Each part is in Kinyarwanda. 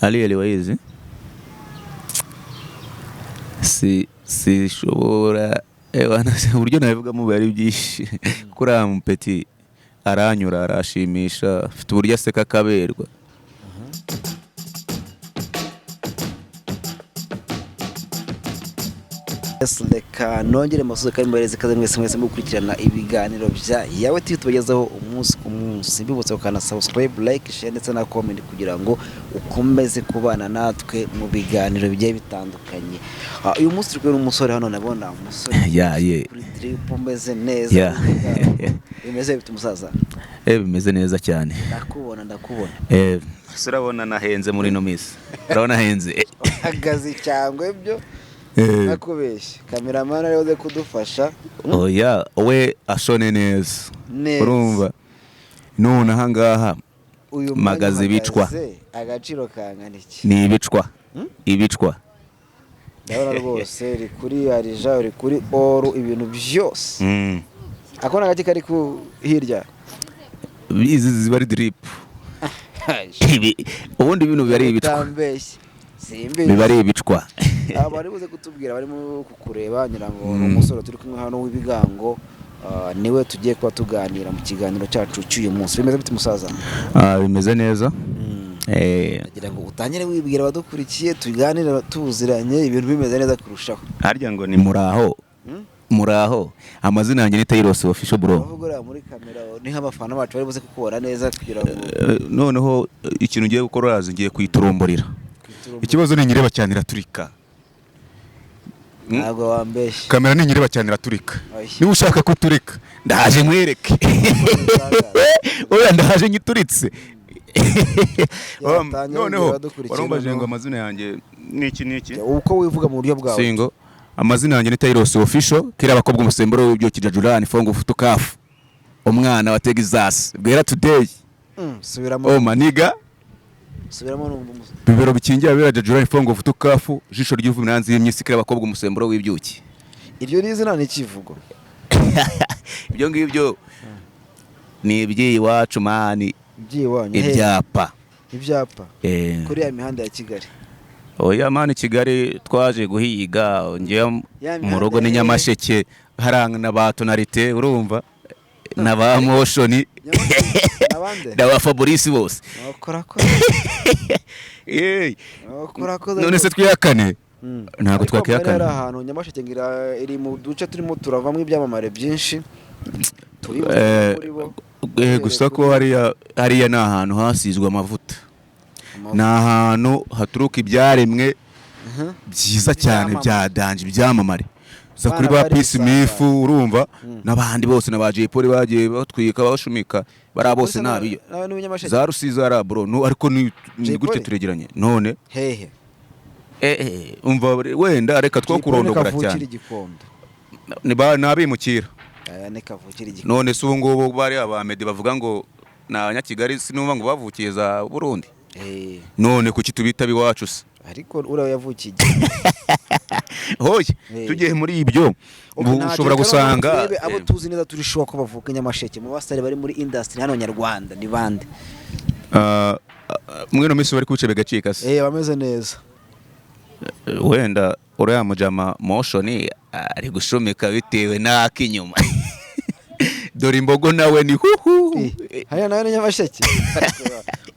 Ariel wayizi shobora uburyo nabivuga mu bari byinshi kuri Petit aranyura arashimisha afite uburyo aseka kaberwa. Reka nongere musoze kandi mbareze kaze mwese mukurikirana ibiganiro bya Yawe TV tubagezaho umunsi ku munsi. Bibutse ukana subscribe, like, share ndetse na comment kugira ngo ukomeze kubana natwe mu biganiro bigiye bitandukanye. Uyu munsi turi kumwe n'umusore hano nabona umusore kuri trip umeze neza. Bimeze bite umusaza? Bimeze neza cyane. Ndakubona. Surabona nahenze muri no miss. Urabona henze. Agazi cyangwa ibyo nakubeshye cameraman ariwe kudufasha. Oya we ashone neza urumva none ahangaha magaze bicwa agaciro kangana iki ni ibicwa ndabona rwose ri kuri arija uri kuri oru ibintu byose akona gati kari ku hirya izi zibari drip ubundi ibintu bari ibicwa bibari ibicwa. Abari buze kutubwira barimo kukureba nyirango umusore turi kumwe hano w'ibigango niwe tugiye kuba tuganira mu kiganiro cyacu cy'uyu munsi. Bimeze bite musaza? Bimeze neza. Nagira ngo utangire wibwira abadukurikiye tuganira tuziranye ibintu bimeze neza kurushaho. Harya ngo ni muraho amazina yanjye ni Tayros Official bro. Uvugura muri kamera ni nk'abafana bacu bari buze kukubona neza kugira ngo noneho ikintu ngiye gukora ngiye kwituromborera. Ikibazo ni nyireba cyane iraturika. Ntabwo wambeshye. Kamera ni nyireba cyane iraturika. Niba ushaka kuturika ndaje nkwereke. Oya ndaje nyituritse. Noneho warombaje ngo amazina yanjye niki uko wivuga mu buryo bwawe. Singo amazina yanjye ni Tayros Official kira abakobwa umusembero w'ibyo kijajurani fongo futukafu umwana wa Texas bwera today. Subiramo maniga bibero bikingira bera jajurani fongo futukafu jisho ry'uvuminanzi y'imyisi kira abakobwa umusembero w'ibyuki. Iryo nizina ni kivugo. Ibyo ngibyo ni ibyi wacu mani byiwanye ibyapa kuri ya mihanda ya Kigali. Oya mani Kigali twaje guhiga ngiye mu rugo ni Nyamasheke haranga na ba tonalite urumva na ba motion na ba Fabrice bose none se twiyakane ntabwo twakiyakane. Ari ahantu Nyamasheke ngira iri mu duce turimo turavamo ibyamamare byinshi gusa ko hariya ni ahantu hasizwe amavuta, ni ahantu haturuka ibyaremwe byiza cyane bya danje byamamare za kuri ba Peace Mifu urumva n'abandi bose na ba Jay Polly bagiye batwika bashumika bara bose nabiyo za Rusizi ara bro ariko ni gute turegeranye none hehe umva wenda reka two kurondogora cyane ni ba nabimukira none se ubu ngubu bari abamedi bavuga ngo na Abanyakigali sinumva ngo bavukiye za Burundi none kuki tubita biwacu se ariko ura yavukiye hoye tugiye muri ibyo ushobora gusanga abo tuzi neza turishoka ko bavuka Nyamasheke mu basare bari muri industry hano Nyarwanda ni bande mwino misi bari kuce begacika se bameze neza wenda uriya mujama motion ari gushomeka bitewe n'akinyuma dore imbogo nawe ni haya nawe Nyamasheke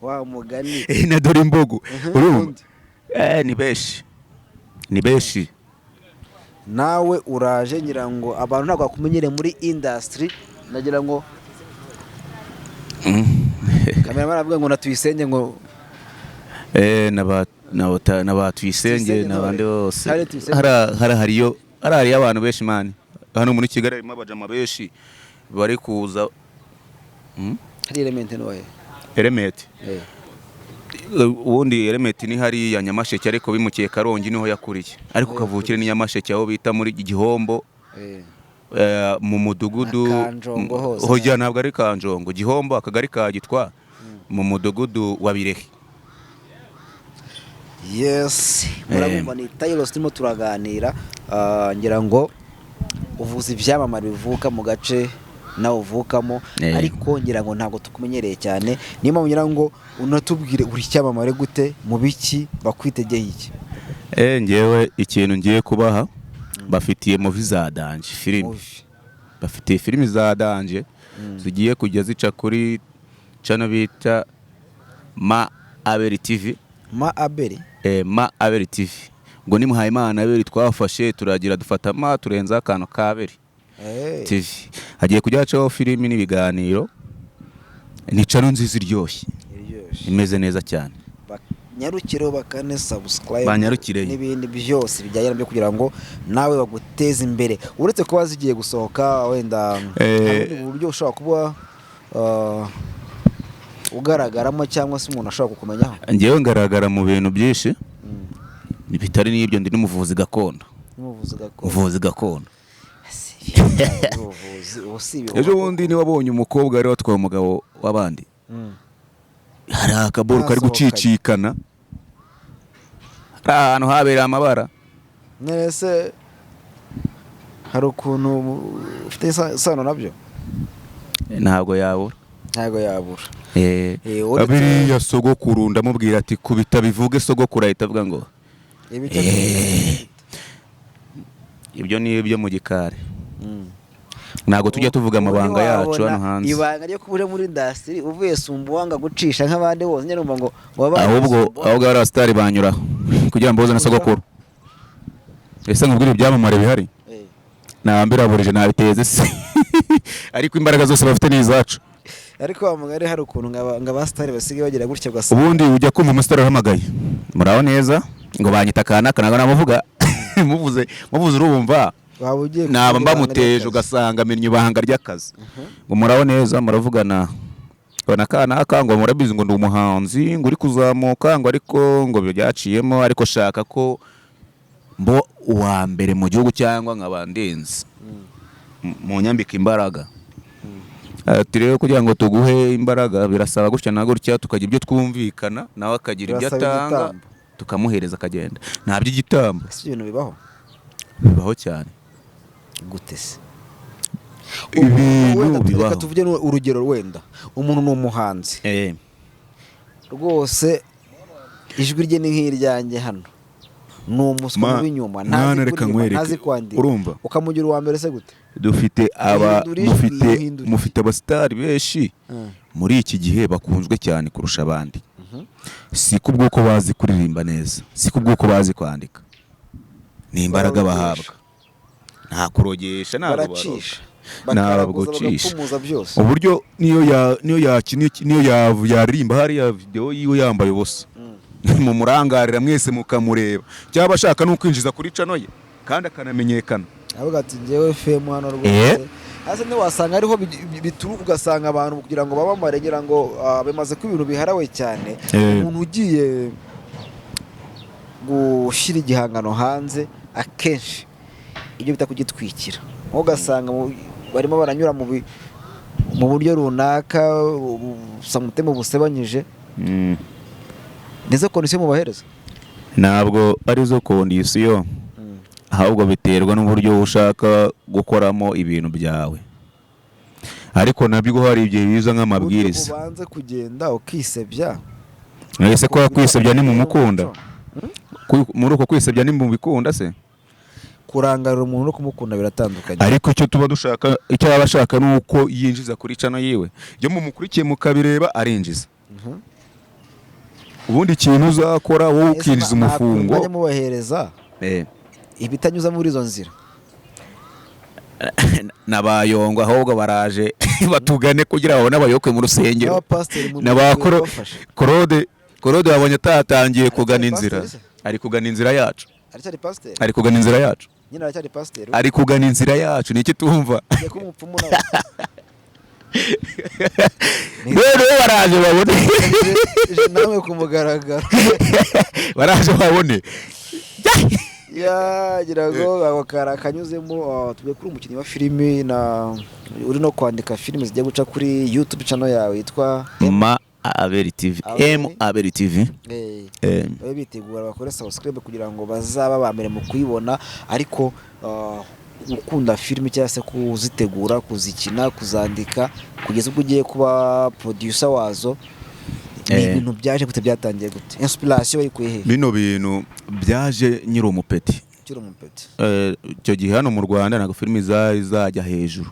wa mugani na dore imbogo urumva ni beshi nawe uraje ngira ngo abantu ntabwo bakumenyere muri industry nagira ngo kamera baravuga ngo natuyisenge ngo nabatuyisenge n'abandi bose hariyo abantu benshi mani hano muri Kigali harimo abajama benshi bari kuza hari element noye ubundi element ni hari ya Nyamasheke ariko bimukiye Karongi niho yakuriye ariko kavukire ni Nyamasheke aho bita muri Gihombo mu mudugudu hoja ntabwo ari Kanjongo Gihombo akagari ka Gitwa mu mudugudu wa Birehe. Yes murabumva ni Tayros turimo turaganira ngira ngo uvuze ibyamamare bivuka mu gace nawe uvukamo ariko ngira ngo ntabwo tukumenyereye cyane niyo mpamvu ngira ngo unatubwire uri cyamamare gute mu biki bakwitegeye iki. Ngewe ikintu ngiye kubaha bafitiye movie za danje filime bafitiye filime za danje zigiye kujya zica kuri channel bita Ma Abeli TV. Ma Abeli Ma Abeli TV ngo ni Muhayimana Abeli twafashe turagira dufata ma turenza akantu ka Abeli TV hagiye kujya hacaho filime n'ibiganiro ni channel nziza iryoshye imeze neza cyane. Nyarukiro bakane subscribe banyarukire n'ibindi byose bijyanye nabyo kugira ngo nawe baguteze imbere uretse kuba zigiye gusohoka wenda uburyo ushobora kuba ugaragaramo cyangwa se umuntu ashobora kukumenyaho. Ngewe ngaragara mu bintu byinshi bitari n'ibyo ndi n'umuvuzi gakondo. Umuvuzi gakondo ejo bundi ni wabonye umukobwa ari watwaye umugabo w'abandi hari akaboro kari gucicikana ahantu habereye amabara nese hari ukuntu ufite isano nabyo ntabwo yabura abiri ya sogokuru ndamubwira ati kubita bivuge sogokuru ahita avuga ngo ibyo ni ibyo mu gikari ntabwo tujya tuvuga amabanga yacu hano hanze. Ibanga ryo kubure muri industry uvuye Sumbuwanga gucisha nk'abandi bose nyine ngo ahubwo bari abastari banyuraho kugira ngo bozane sogokuru. Ese nkubwire ibyamamare bihari nambira burije nabiteze se ariko imbaraga zose bafite n'izacu. Ariko amagare hari ukuntu ng'abastari basigaye bagira gutya gasa ubundi ujya kumva umustar ahamagaye muraho neza ngo banyita kana namuvuga muvuze urumva naba mbamuteje ugasanga amenye ibanga ry'akazi ngo muraho neza muravugana kana akangwa murabizi ngo ndi umuhanzi ngo uri kuzamuka ngo ariko ngo byaciyemo ariko shaka ko mbo uwa mbere mu gihugu cyangwa nk'abandenzi mu nyambika imbaraga ati rero kugira ngo tuguhe imbaraga birasaba gutya na gutya tukagira ibyo twumvikana nawe akagira ibyo atanga tukamuhereza akagenda nta by'igitambo. Ibintu bibaho cyane gute se ibintu bibaho. Tuvuge urugero wenda umuntu ni umuhanzi rwose ijwi rye ni nk'iryanjye hano ni umuswa w'inyuma ntazi kwandika urumva ukamugira uwa mbere se gute. Dufite mufite abastari benshi muri iki gihe bakunzwe cyane kurusha abandi si kubwuko bazi kuririmba neza si kubwuko bazi kwandika ni imbaraga bahabwa nta kurogesha baracisha nabwocisha uburyo niyo yaririmba hariya video yiwe yambaye ubusa mu murangarira mwese mukamureba cyaba ashaka no kwinjiza kuri channel ye kandi akanamenyekana avuga ati ngewe FM hano rwose hasa ne wasanga ariho bituruka ugasanga abantu kugira ngo babamare ngira ngo bemaze ko ibintu biharawe cyane umuntu ugiye gushira igihangano hanze akenshi ibyo bita kugitwikira nko gasanga barimo baranyura mu buryo runaka samutemo busebanyije nizo kondisiyo mubahereza ntabwo arizo kondisiyo ahubwo biterwa n'uburyo ushaka gukoramo ibintu byawe ariko nabyo hari igihe biza nk'amabwiriza ubanze kugenda ukisebya ese ko kwisebya ni mu mukunda muri uko kwisebya ni mu bikunda se kurangarira umuntu no kumukunda biratandukanye ariko icyo tuba dushaka icyo baba bashaka nuko yinjiza kuri channel yiwe iyo mumukurikiye mukabireba arinjiza ubundi ikintu uzakora wowe ukinjiza umufungo bajya mubahereza ibitanyuza muri izo nzira nabayongo ahubwo baraje batugane kugira ngo n'abayokwe mu rusengero n'abakoro Claude wabonye atatangiye kugana inzira ari kugana inzira yacu ari kugana inzira yacu nyine aracyari pasteur ari kugana inzira yacu niki tumva rero baraje babone nawe kumugaragara baraje babone yagira ngo abakara kanyuzemo tugiye kuri umukinnyi wa filime na uri no kwandika filime zigiye guca kuri YouTube channel yawe yitwa Ma Abeli TV Abeli TV bitegura bakore subscribe kugira ngo bazaba bambere mu kuyibona ariko gukunda filime cyangwa se kuzitegura, kuzikina, kuzandika kugeza ubwo ugiye kuba producer wazo, ni ibintu byaje gute, byatangiye gute, inspiration wayikuye he? Bino bintu byaje nyiri umupeti. Icyo gihe hano mu Rwanda ntabwo filime zajya hejuru.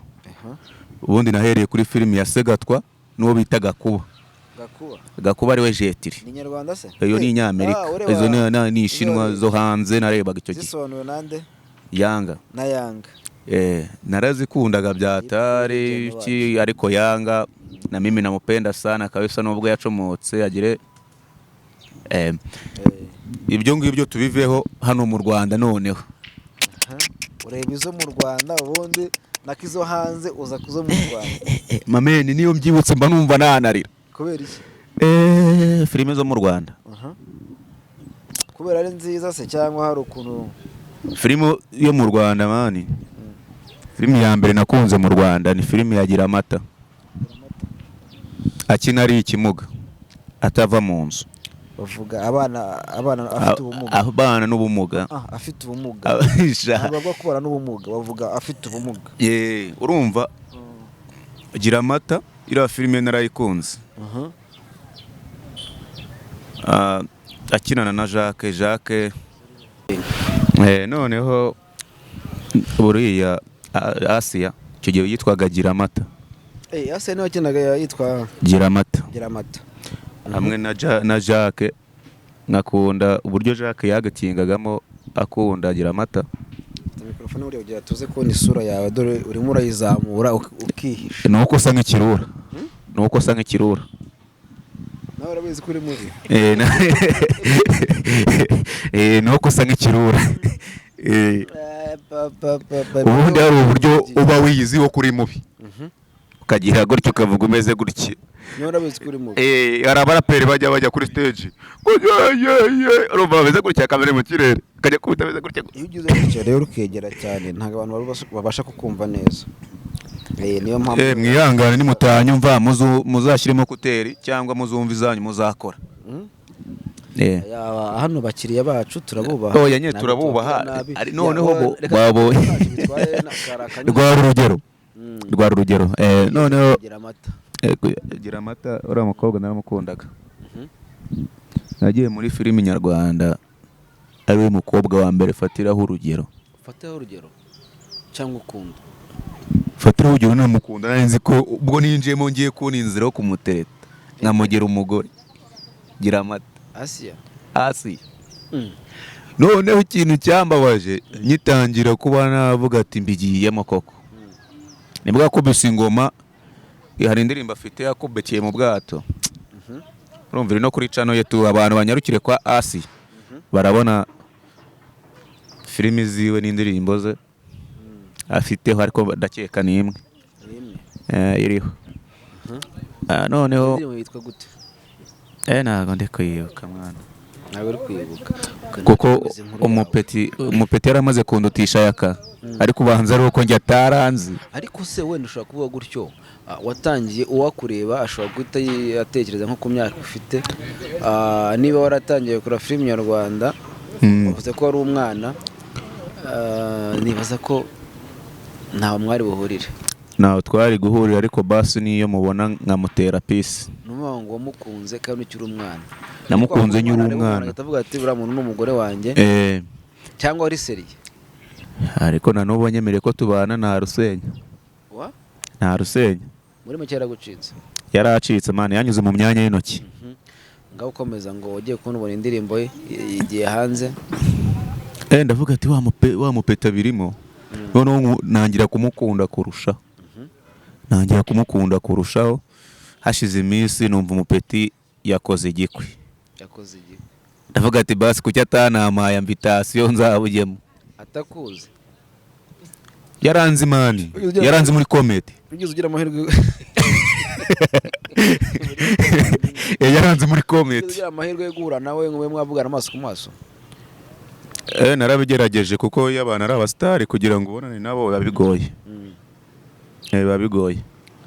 Ubundi nahereye kuri filime ya Segatwa n'uwo bita Gakuba. Gakuba ari we Jetiri. Ni Nyarwanda se? Iyo ni Inyamerika. Izo ni Ishinwa zo hanze narebaga icyo gihe. Zisobanuwe nande? Yanga. Na Yanga. Narazikundaga byatari ariko Yanga na mimi namupenda sana kabisa, nubwo yacomotse agire ibyo ngibyo tubiveho hano mu Rwanda noneho. Ureba izo mu Rwanda ubundi nakizo hanze uza kuzo mu Rwanda. Mameni niyo mbyibutse mba numva nanarira. Kubera iki? Filime zo mu Rwanda. Kubera ari nziza se cyangwa hari ukuntu? Filime yo mu Rwanda mani. Filime ya mbere nakunze mu Rwanda ni filime ya Giramata. Akina ari ikimuga atava mu nzu. Bavuga abana afite ubumuga. Abana n'ubumuga. Afite ubumuga. Ntabwo kubara n'ubumuga, bavuga afite ubumuga. Urumva Giramata iriya filime narayikunze. Akinana na Jacques. Noneho buriya Asia icyo gihe yitwaga Giramata. Asia niwe wakinaga yitwa Giramata. Hamwe na Jacques, nkakunda uburyo Jacques yagatingagamo akunda Giramata. Mikrofone uri ugira tuze kubona isura yawe, dore urimo urayizamura ukihisha. Nuko usa nk'ikirura. Nuko usa nk'ikirura. Nawe urabizi ko uri mubi. Nuko usa nk'ikirura. Ubundi hari uburyo uba wiyizi wo kuri mubi. Ukagira gutyo ukavuga umeze gutya. Urabizi ko uri mubi. Hari abaraperi bajya kuri stage. Urumva bameze gutya kamere mu kirere. Kajya kubita bameze gutya. Iyo ugize gutya rero ukegera cyane ntabwo abantu babasha kukumva neza. Niyo mpamvu mwihangane nimutanyumva muzashyiremo kuteri cyangwa muzumva izanyu muzakora. Hano bakiriya bacu turabubaha. Oya nye turabubaha. Noneho babo rwa urugero. Noneho Giramata uriya mukobwa naramukundaga. Nagiye muri filime nyarwanda ari we mukobwa wa mbere fatiraho urugero. Fatiraho urugero cyangwa ukunda? Fatiraho urugero namukunda, nari nzi ko ubwo ninjiyemo ngiye kubona inzira yo kumutereta nkamugera umugore. Giramata. Asia. Noneho ikintu cyambabaje nyitangira kuba navuga ati mbigiyemo koko. Nibwo akubise ingoma, hari indirimbo afite yakubekeye mu bwato. Urumva no kuri channel yetu abantu banyarukire kwa Asia barabona filime ziwe n'indirimbo ze afiteho, ariko ndakeka ni imwe iriho. Noneho indirimbo yitwa gute? Ntabwo ndikwibuka mwana. Ntabwo uri kwibuka kuko umupeti yaramaze kundutisha yaka, ariko ubanza ari uko njye ataranzi. Ariko se wenda ushobora kuvuga gutyo, watangiye uwakureba ashobora guhita atekereza nko ku myaka ufite. Niba waratangiye kuri filime nyarwanda uvuze ko wari umwana, nibaza ko ntawe mwari buhurire. Naho twari guhurira, ariko basi niyo mubona nkamutera peace. Numva ngo wamukunze kandi ukiri umwana. Namukunze nyuri umwana. Atavuga ati buriya muntu n'umugore wanjye. Cyangwa wari seriye. Ariko nanubu nyemere ko tubana nta rusenya. Nta rusenya. Muri make yaragucitse. Yaracitse man, yanyuze mu myanya y'intoki. Ngaho ukomeza ngo ugiye kubona indirimbo ye igiye hanze. Ndavuga ati wa mupeta birimo. Noneho nangira kumukunda kurushaho. Nangira kumukunda kurushaho. Hashize iminsi numva umupeti yakoze igikwi. Ndavuga ati basi kuki atanamaye invitation nzabujyemo. Atakuze. Yaranze mani. Yaranze muri comedy. Ugize ugira amahirwe. Yaranze muri comedy. Ugira amahirwe yo guhura nawe ngo mwavugana amaso ku maso. Narabigerageje kuko y'abana ari abastari kugira ngo ubonane nabo babigoye. Babigoye.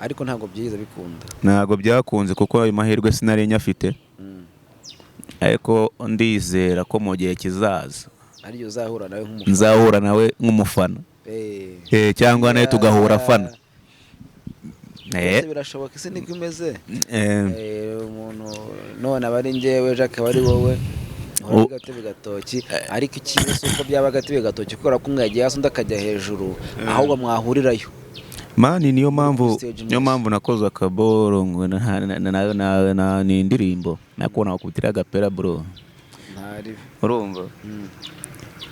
Ariko ntabwo byiza bikunda. Ntabwo byakunze kuko ayo mahirwe sinari nyafite. Ariko ndizera ko mu gihe kizaza ariyo uzahura nawe nk'umufana. Nzahura nawe nk'umufana. cyangwa nawe tugahura afana. Birashoboka ese niko imeze. Umuntu none aba ari njyewe Jacques aba ari wowe Gatebe Gatoki, ariko ikibazo uko byaba Gatebe Gatoki kubera ko umwe yagiye hasi undi akajya hejuru, ahubwo mwahurirayo mani. Niyo mpamvu nakoze akaboro ngo ni indirimbo nako nakubitira agapera bro. Urumva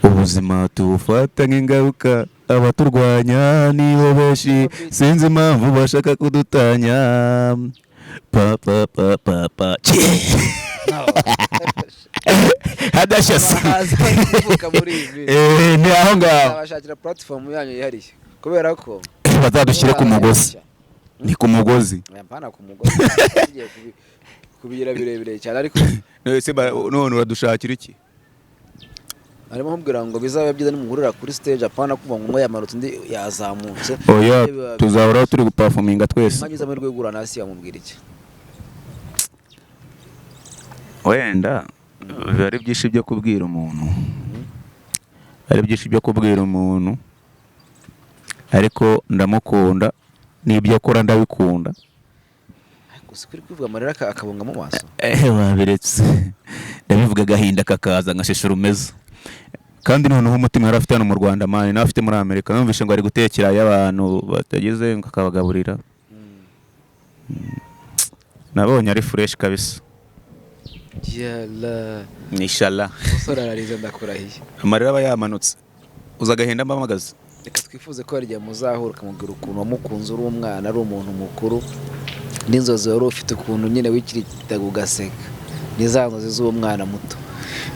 ubuzima tubufata nk'ingaruka, abaturwanya nibo benshi, sinzi impamvu bashaka kudutanya. Papa hadashase ni aho ngaho abashakira platform yanyu yihariye kubera ko bazadushyire ku mugozi. Ni ku mugozi mpana ku mugozi kubigira birebire cyane, ariko none uradushakira iki? arimo nkubwira ngo bizaba byiza nimuhurira kuri stage, apana kuva ngo umwe yamarutse undi yazamutse. Oya tuzahora turi guperforminga twese. Mwagize amahirwe yo guhura na Asi, yamubwira iki? Wenda ari byinshi byo kubwira umuntu, ariko ndamukunda, n'ibyo akora ndabikunda. Gusa kuri kuvuga amarira akabunga mu maso wabiretse ndabivuga agahinda kakaza nkasheshura umeze. Kandi noneho umutima yari afite hano mu Rwanda mani nawe afite muri Amerika, numvishe ngo ari gutekera y'abantu batageze ngo akabagaburira. Nabonye ari fresh kabisa. Yalla inshallah musora ararize ndakurahiye. Amarira aba yamanutse uza agahenda mbamagaza. Reka twifuze ko harya muzahura ukamubwira ukuntu wamukunze uri umwana, ari umuntu mukuru, n'inzozi wari ufite ukuntu nyine wikiritaga ugaseka, n'izanzozi z'umwana muto.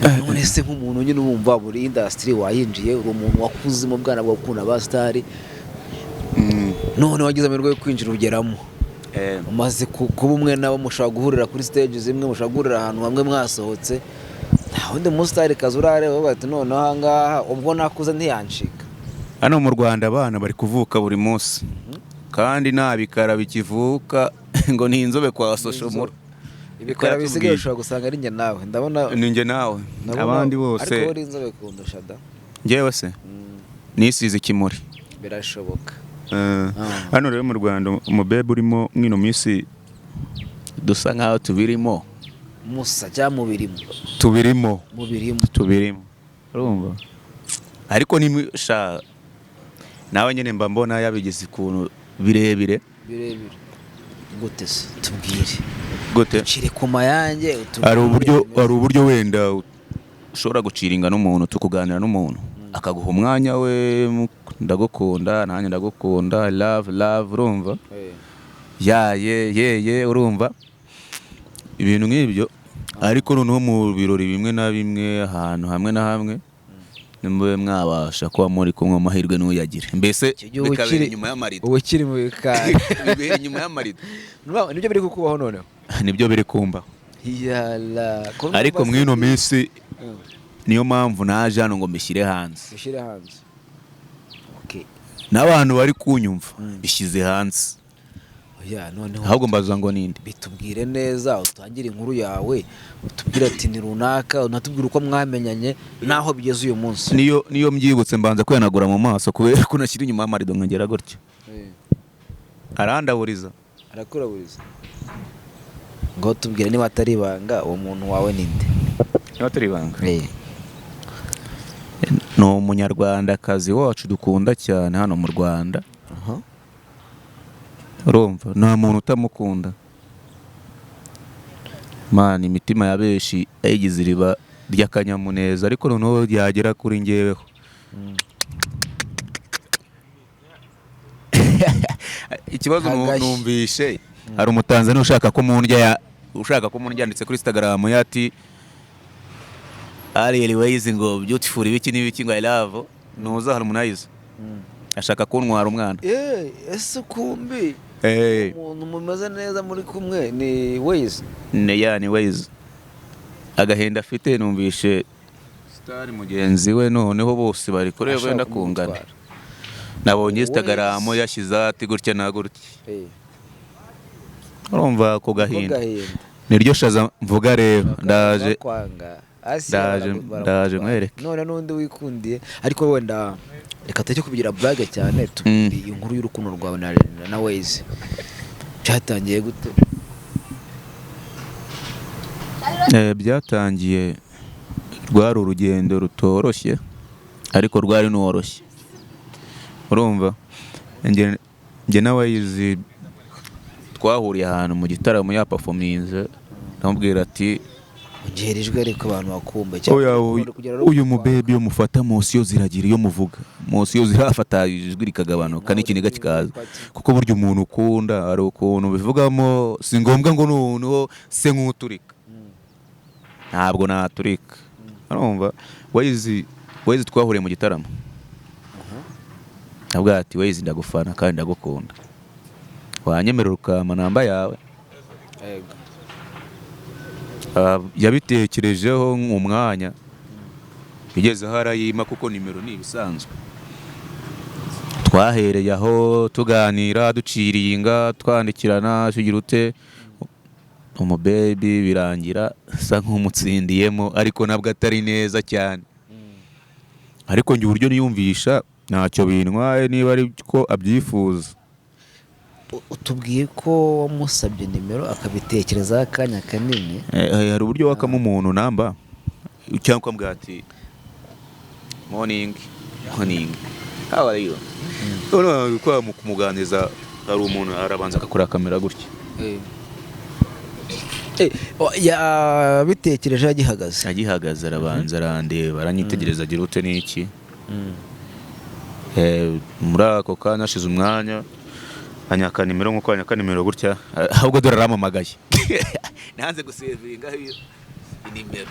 None se nk'umuntu nyine wumva buri industry wayinjiye, uri umuntu wakuze mu bwana bwa gukunda ba star, none wagize amahirwe yo kwinjira ugeramo, umaze kuba umwe nabo mushobora guhurira kuri stage zimwe, mushobora guhurira ahantu hamwe mwasohotse, nta wundi musitari kazi urareba bati none aha ngaha ubwo nakuze ntiyanshika. Hano mu Rwanda abana bari kuvuka buri munsi, kandi nta bikara bikivuka ngo ni inzobe kwa Soshomura. Ibikara bisigaye ushobora gusanga ari njye nawe, ndabona ni njye nawe, abandi bose ariko uri inzobe kundusha da. Njyewe se nisize ikimuri, birashoboka. Hano rero mu Rwanda umubebe urimo mwino minsi dusa nkaho tubirimo. Musa cyangwa tubirimo urumva, ariko ni sha nawe nyine mba mbona yabigize ikuntu birebire. Gute se tubwire gute cire ku mayange ari uburyo wenda ushobora guciringa n'umuntu, tukuganira n'umuntu akaguha umwanya we, ndagukunda nanjye ndagukunda, love urumva, ye urumva ibintu nk'ibyo. Ariko noneho mu birori bimwe na bimwe, ahantu hamwe na hamwe, nimwe mwabasha kuba muri kumwe amahirwe n'uyagire, mbese bikabera inyuma y'amarido. Ubu kiri mu bikari bibera inyuma y'amarido. Nibyo biri kukubaho noneho? Nibyo biri kumbaho. Yalla. Ariko mwino minsi niyo mpamvu naje hano ngo mbishyire hanze. Okay. N'abantu bari kunyumva bishyize hanze. Oya noneho ahubwo mbaza ngo ninde, bitubwire neza, utangire inkuru yawe, utubwire ati ni runaka, unatubwire uko mwamenyanye naho bigeze uyu munsi. Niyo mbyibutse mbanza kwenagura mu maso kubera ko nashyira inyuma y'amarido nkagera gutyo. Arandaburiza, arakuraburiza. Ngo tubwire niba atari ibanga uwo muntu wawe ninde? Niba atari ibanga, ni umunyarwandakazi wacu dukunda cyane hano mu Rwanda. Urumva nta muntu utamukunda man, imitima ya benshi ayigize iriba ry'akanyamuneza, ariko noneho yagera kuri njyeweho ikibazo numvishe hari umutanzania ushaka ko mundya yanditse kuri Instagram yati Ariel Ways ngo beautiful ibiki n'ibiki ngo I love nuza Harmonize ashaka kuntwara umwana. Ese kumbi umuntu mumaze neza muri kumwe ni Ways? Ni Ways. Agahenda afite numvishe star mugenzi we noneho bose bari kureba wenda kungana. Nabonye Instagram yashyize ati gutya na gutya. Urumva ko gahinda niryo shaza mvuga rero ndaje ndaje nkwereke. none n'undi wikundiye ariko wenda reka tujye kubigira blague cyane tubiri inkuru y'urukundo rwawe na Waze cyatangiye gute? Byatangiye rwari urugendo rutoroshye ariko rwari n'uworoshye, urumva njye na Waze twahuriye ahantu mu gitaramo ya performance, ndamubwira ati ngerijwe ariko abantu bakumbe uyu mubebi yo mufata mosiyo ziragira iyo muvuga mosiyo zirafata ijwi rikagabanuka n'ikiniga kikaza, kuko burya umuntu ukunda ari ukuntu bivugamo, si ngombwa ngo noneho se nk'uturika, ntabwo naturika, urumva. Waze twahuriye mu gitaramo, nabwo ati Waze ndagufana kandi ndagukunda, wanyemerera ukama namba yawe? Yabitekerejeho umwanya, bigeze aho arayima kuko nimero ni ibisanzwe. Twahereye aho tuganira duciringa twandikirana tugira ute, umubebi birangira asa nk'umutsindiyemo ariko nabwo atari neza cyane, ariko njye uburyo niyumvisha ntacyo bintwaye niba ari ko abyifuza. Utubwiye ko wamusabye nimero akabitekerezaho akanya kanini. Hari uburyo wakamo umuntu namba cyangwa ukambwira ati morning how are you, none kwa kumuganiza hari umuntu arabanza akakora kamera gutya. Yabitekereje agihagaze arabanza arandeba aranyitegereza agira ute n'iki. Muri ako kanya ashize umwanya anyaka nimero nk'uko anyaka nimero gutya, ahubwo dore aramamagaye nanze gusevinga inimero.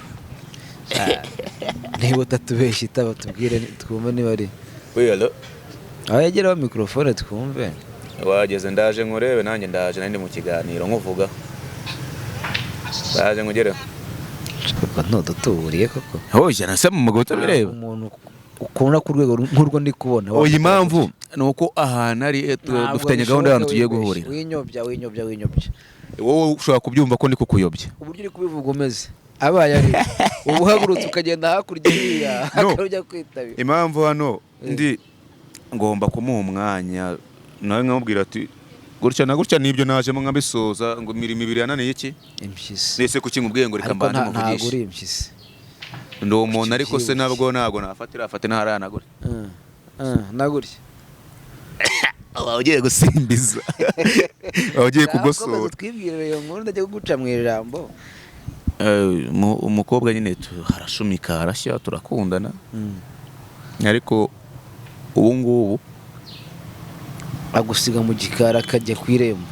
Niba utatubeshya itaba tubwire twumve niba ari hello, aho yageraho mikrofone twumve. Wageze ndaje nkurebe nanjye ndaje nandi mu kiganiro nkuvuga, ndaje ngugereho koko ntudutuburiye koko. Hoje nasema umugota bireba umuntu ukunda ku rwego nk'urwo ndi kubona. Oya impamvu nuko ahantu ari dufitanye gahunda y'abantu tugiye guhurira. Winyobya wowe ushobora kubyumva ko ndi kukuyobya uburyo uri kubivuga umeze abaye ari ubuhagurutse ukagenda hakurya hiriya akajya kwitabira. Impamvu hano ndi ngomba kumuha umwanya nawe nkamubwira ati gutya na gutya nibyo najemo nkabisoza ngo imirimo ibiri yananiye iki impyisi nese kuki ngubwiye ngo reka mbanje muvugisha. Ntabwo uri impyisi ndo umuntu ariko se nabwo ntabwo nafatira afate ntaranagure nagurye ugiye gusimbiza ugiye kugosora. Twibwire iyo nkuru ndajya kuguca mu ijambo. Umukobwa nyine harashumika harashya turakundana, ariko ubu ngubu agusiga mu gikari akajya ku irembo.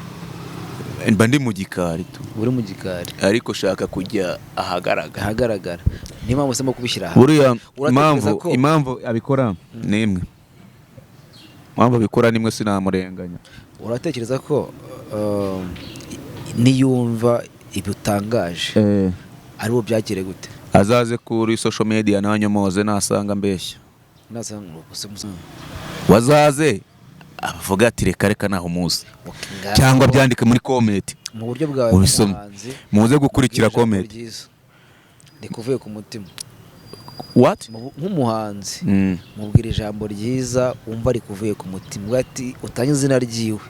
Mba ndi mu gikari tu. Uri mu gikari ariko shaka kujya ahagaragara. Ni mpamvu usema kubishyira hamwe. Buriya impamvu abikora ni imwe. Impamvu abikora nimwe sinamurenganya. Uratekereza ko niyumva ibutangaje ari bo byakire gute? Azaze kuri social media nanyomoze nasanga mbeshya. Nasanga wazaze avuga ati reka naho muzi cyangwa byandike muri comment mu buryo bwawe muhanzi muze gukurikira comment ndikuvuye ku mutima. What? Nk'umuhanzi mubwira ijambo ryiza umva rikuvuye ku mutima, ati utanye izina ryiwe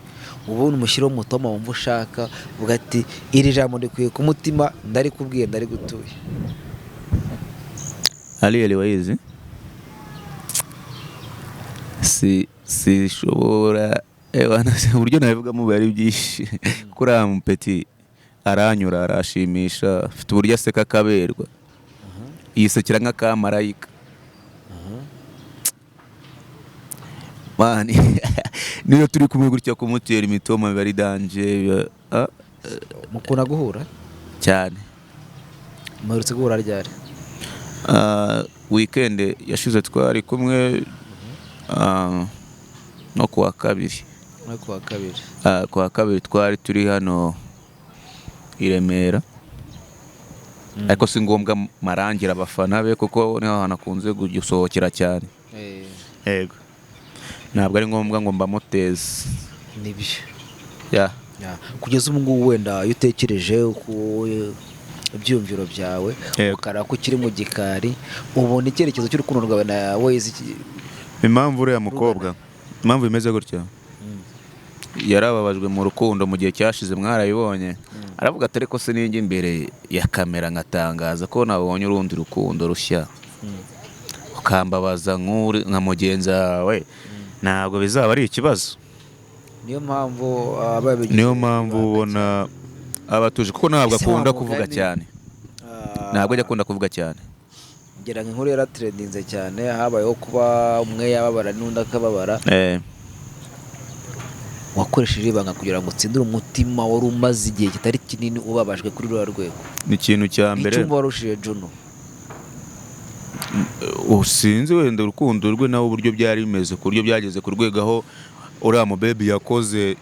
ubundi umushyiraho umutoma wumva ushaka uvuga ati iri jambo ndikuye ku mutima ndarikubwiye ndarigutuye. Ali Waze si shobora uburyo nabivugamo bari byinshi kuri amupeti aranyura arashimisha afite uburyo aseka kaberwa yisekera nk'akamarayika mani niyo turi kumwe gutya kumutera imitoma bari danje. Mukunda guhura cyane? Muherutse guhura ryari? Weekend yashize twari kumwe no kuwa kabiri. Kuwa kabiri twari turi hano i Remera, ariko si ngombwa marangira abafana be kuko niho hantu akunze gusohokera cyane. Yego ntabwo ari ngombwa ngo mbamuteze nibyo. Yeah. Kugeza ubu ngubu wenda iyo utekereje ibyiyumviro byawe Yego. ukareba ko ukiri mu gikari ubona icyerekezo cy'urukundo rwawe na Ways impamvu uriya mukobwa impamvu bimeze gutya yarababajwe mu rukundo mu gihe cyashize mwarayibonye aravuga ati ariko se ninjye imbere ya kamera ngatangaza ko nabonye urundi rukundo rushya ukambabaza nka mugenzi wawe ntabwo bizaba ari ikibazo. niyo mpamvu ubona abatuje kuko ntabwo akunda kuvuga cyane ntabwo ajya akunda kuvuga cyane ngira ngo inkuru yaratrendinze cyane habayeho kuba umwe yababara n'undi akababara wakoresheje ibanga kugira ngo utsindire umutima wari umaze igihe kitari kinini ubabajwe kuri ruriya rwego. ni ikintu cya mbere icyumba warushije Juno usinzi wenda urukundo rwe nawe uburyo byari bimeze ku buryo byageze ku rwego aho uriya mu baby yakoze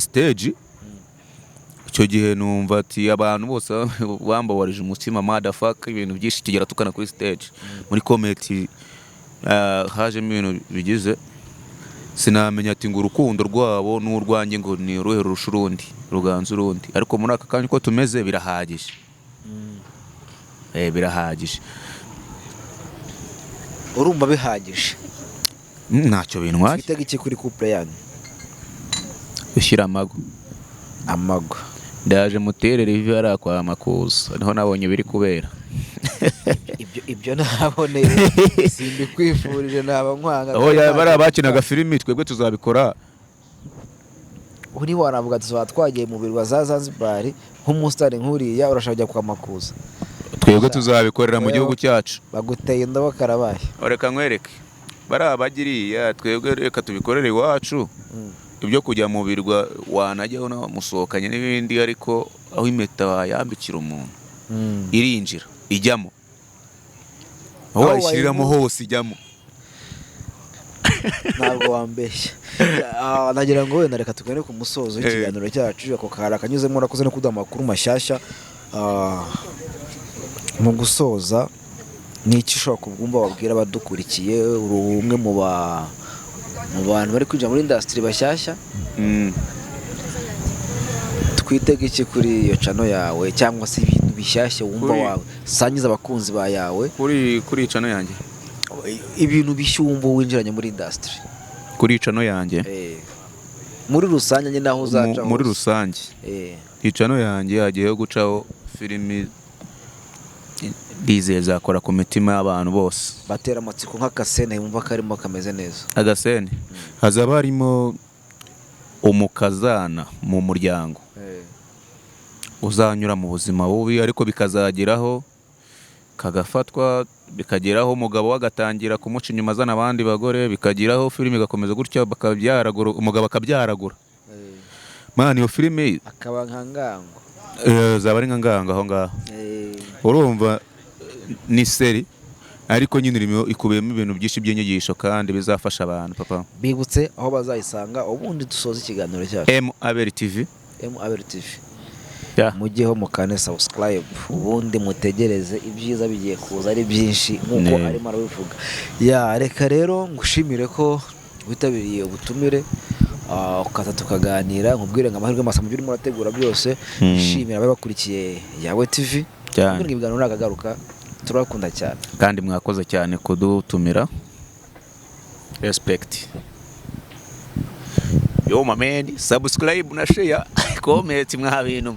stage icyo gihe numva ati abantu bose bambabarije umutima motherfucker ibintu byinshi kigera tukana kuri stage muri comedy hajemo ibintu bigize sinamenya ati ngo urukundo rwabo n'urwanjye ngo ni uruhe rurusha urundi ruganza urundi ariko muri aka kanya uko tumeze birahagije birahagije. urumva bihagije ntacyo bintwaye twitega iki kuri couple yanyu ushyira amago ndaje muterere ivi hariya kwa Makuza niho nabonye biri kubera ibyo naboneye simbikwifurije naba nkwanga bari abakinaga filimi twebwe tuzabikora uri waravuga tuzaba twagiye mu birwa za Zanzibar nk'umusitari nk'uriya urashaka kujya kwa Makuza twebwe tuzabikorera mu gihugu cyacu baguteye indobo karabaye reka nkwereke bari abagiriya twebwe reka tubikorere iwacu ibyo kujya mu birwa wanajyaho musohokanye n'ibindi ariko aho impeta wayambikira umuntu irinjira ijyamo aho wayishyiriramo hose ijyamo ntabwo wambeshya nagira ngo wenda reka tugane ku musozo w'ikiganiro cyacu ako kara kanyuzemo urakoze no kuduha amakuru mashyashya mu gusoza ni iki ushobora kubwumva wabwira abadukurikiye uri umwe mu bantu bari kwinjira muri industry bashyashya twitega iki kuri iyo channel yawe cyangwa se ibintu bishyashya wumva wawe sangiza abakunzi ba yawe kuri channel yanjye ibintu bishya wumva winjiranye muri industry kuri channel yanjye muri rusange nyine naho uzaca muri rusange channel yanjye hagiye gucaho filimi Dize zakora ku mitima y'abantu bose batera amatsiko nk'akasene yumva karimo kameze neza agasene hazaba harimo umukazana mu muryango uzanyura mu buzima bubi ariko bikazageraho kagafatwa bikageraho umugabo wagatangira kumuca inyuma azana abandi bagore bikageraho filime igakomeza gutya bakabyaragura umugabo akabyaragura man iyo filime akaba nkangango zaba ari nkangango aho ngaho urumva ni seri ariko nyine irimo ikubiyemo ibintu byinshi by'inyigisho kandi bizafasha abantu papa bibutse aho bazayisanga ubundi dusoza ikiganiro cyacu MABR TV mujyeho mukane subscribe ubundi mutegereze ibyiza bigiye kuza ari byinshi nkuko arimo arabivuga reka rero ngushimire ko witabiriye ubutumire ukaza tukaganira nkubwire ngo amahirwe masa mu byo urimo urategura byose nshimira ababakurikiye Yawe TV ibiganiro nagagaruka turakunda cyane kandi mwakoze cyane kudutumira respect yo my man subscribe na share comment mwa bintu